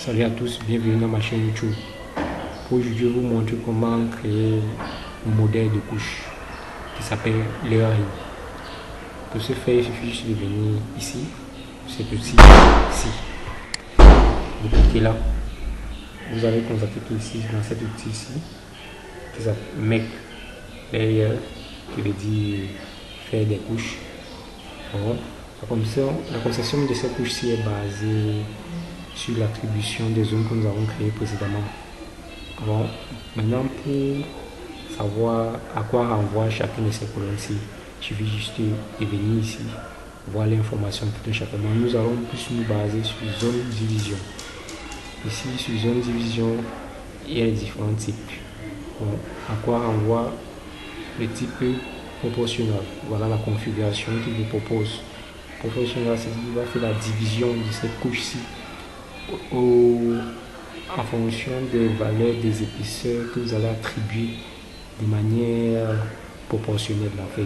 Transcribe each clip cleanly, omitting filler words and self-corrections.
Salut à tous, bienvenue dans ma chaîne YouTube. Pour aujourd'hui, je vais vous montrer comment créer un modèle de couche qui s'appelle l'earring. Pour ce faire, il suffit juste de venir ici, cet outil ici. Vous cliquez là. Vous allez constater qu'ici, dans cet outil ici, qui s'appelle Make Layer, qui veut dire faire des couches. Bon, la conception de cette couche-ci est basée sur l'attribution des zones que nous avons créées précédemment. Bon, maintenant pour savoir à quoi renvoie chacune de ces colonnes-ci, il suffit juste de venir ici, voir l'information de chaque colonne. Nous allons plus nous baser sur zone division. Ici, sur zone division, il y a différents types. Bon, à quoi renvoie le type proportionnel? Voilà la configuration qu'il vous propose. Proportionnel, c'est qu'il va faire la division de cette couche-ci en fonction des valeurs des épaisseurs que vous allez attribuer de manière proportionnelle en fait.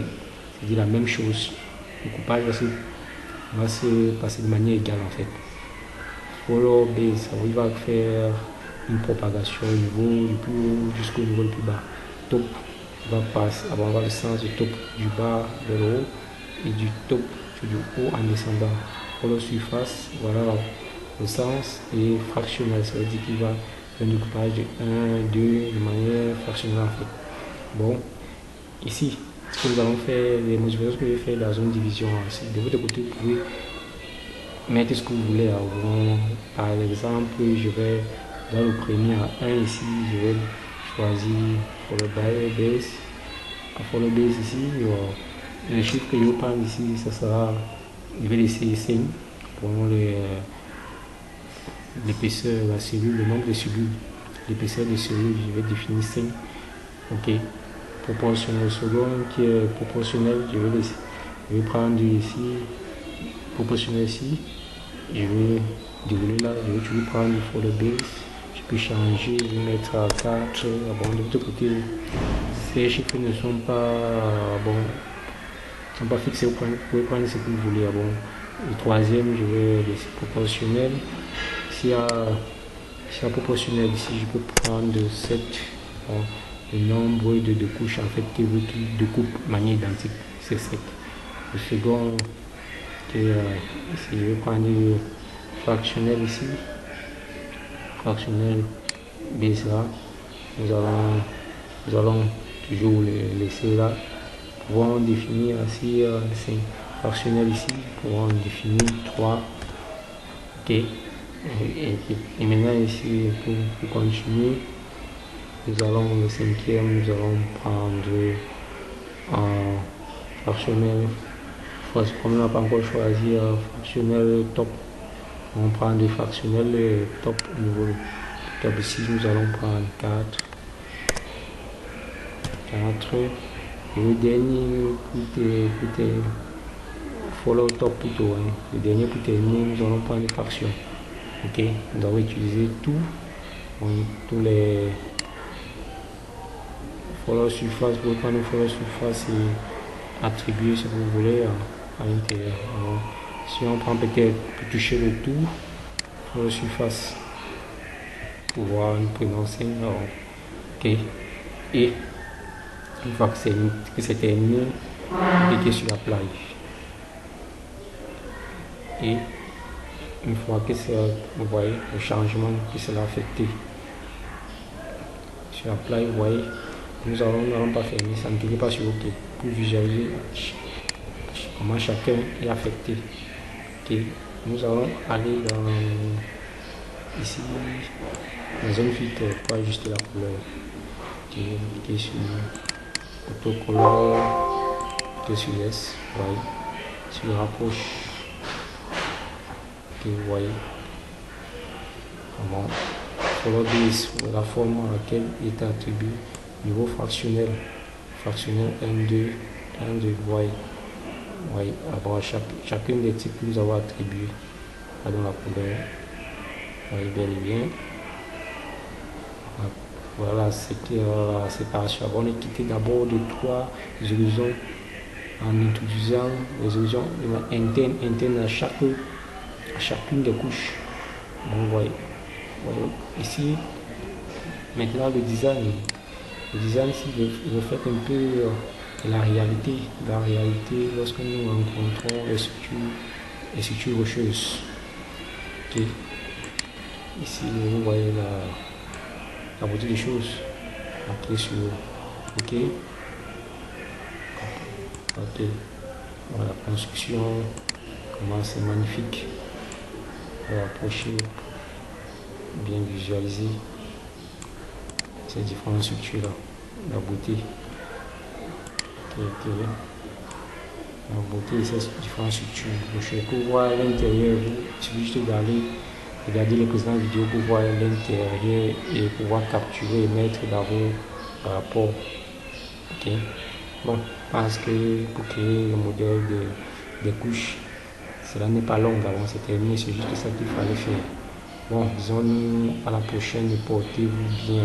C'est-à-dire la même chose. Le coupage va se passer de manière égale en fait. Follow base, il va faire une propagation au niveau du plus haut jusqu'au niveau le plus bas. Top va passer, on va avoir le sens du top du bas vers le haut et du top du haut en descendant. Follow surface, voilà le sens est fractionnel, ça veut dire qu'il va faire un découpage de 1, 2 de manière fractionnelle en fait. Bon, ici, ce que nous allons faire, les modifications que je vais faire dans la zone division, de votre côté, vous pouvez mettre ce que vous voulez. Bon, par exemple, je vais dans le premier à 1 ici, je vais choisir follow base. À follow base ici, le chiffre que je vais prendre ici, ça sera, je vais laisser 5 pour l'épaisseur de la cellule, le nombre de cellules, l'épaisseur de cellules, je vais définir 5. Ok. Proportionnel second qui est proportionnel, je vais prendre ici, proportionnel ici, je vais dérouler là, je vais toujours prendre for the base, je peux changer, je vais mettre à 4. Bon, de l'autre côté, ces chiffres ne sont pas fixés, vous pouvez prendre ce que vous voulez. Bon, le troisième, je vais laisser proportionnel. S'il y a proportionnel ici, je peux prendre 7. Bon, le nombre de couches en fait qui découpe de manière identique, c'est 7. Le second, ici, je vais prendre le fractionnel ici. Fractionnel base là. Nous allons toujours le laisser là. Nous pouvons définir ici 5. Fractionnel ici, nous pouvons définir 3. Ok. Et maintenant ici, pour continuer, nous allons le cinquième, nous allons prendre un fractionnel. Comme on n'a pas encore choisi un fractionnel top, on prend des fractionnels top au niveau du top ici, nous allons prendre 4. Et le dernier pour follow top plutôt, hein. Le dernier pour terminer, nous allons prendre des fractions. Ok, nous allons utiliser tous les follow surface. Vous pouvez prendre une follow surface et attribuer ce que vous voulez à l'intérieur. Si on prend peut-être pour toucher le tout, follow surface pour voir une présence. Ok, et une fois que c'est terminé, cliquez sur apply. Et une fois que vous voyez le changement qui sera affecté sur apply, vous voyez, nous n'allons pas fermer ça, ne cliquez pas sur OK pour visualiser comment chacun est affecté. Ok, nous allons aller dans ici la zone filtre pour ajuster la couleur. Cliquez sur autocolore, cliquez sur yes, voyez, sur le rapproche. Vous voyez, bon, follow base, la forme à laquelle il est attribué, niveau fractionnel 1, 2, vous voyez, bon, chacun des types que nous avons attribués dans la couleur, vous voyez bien et bien. Voilà, c'était la séparation. On est quitté d'abord de 3 horizons en utilisant les horizons internes à chacune des couches. Bon, vous voyez, Voilà. Ici, maintenant le design. Le design ici reflète un peu la réalité. La réalité lorsque nous rencontrons les structures rocheuses. Okay. Ici, vous voyez la beauté des choses. Appuyez sur OK. OK. Voilà, la construction, comment c'est magnifique. On va approcher, bien visualiser ces différentes structures là. La beauté. OK. La beauté de ces différentes structures. Donc, pour voir l'intérieur, il suffit juste d'aller regarder les précédentes vidéos pour voir l'intérieur et pouvoir capturer et mettre dans vos rapports. Ok. Bon, parce que pour créer le modèle des couches, cela n'est pas long avant, c'est terminé, c'est juste ça qu'il fallait faire. Bon, disons-nous à la prochaine, portez-vous bien.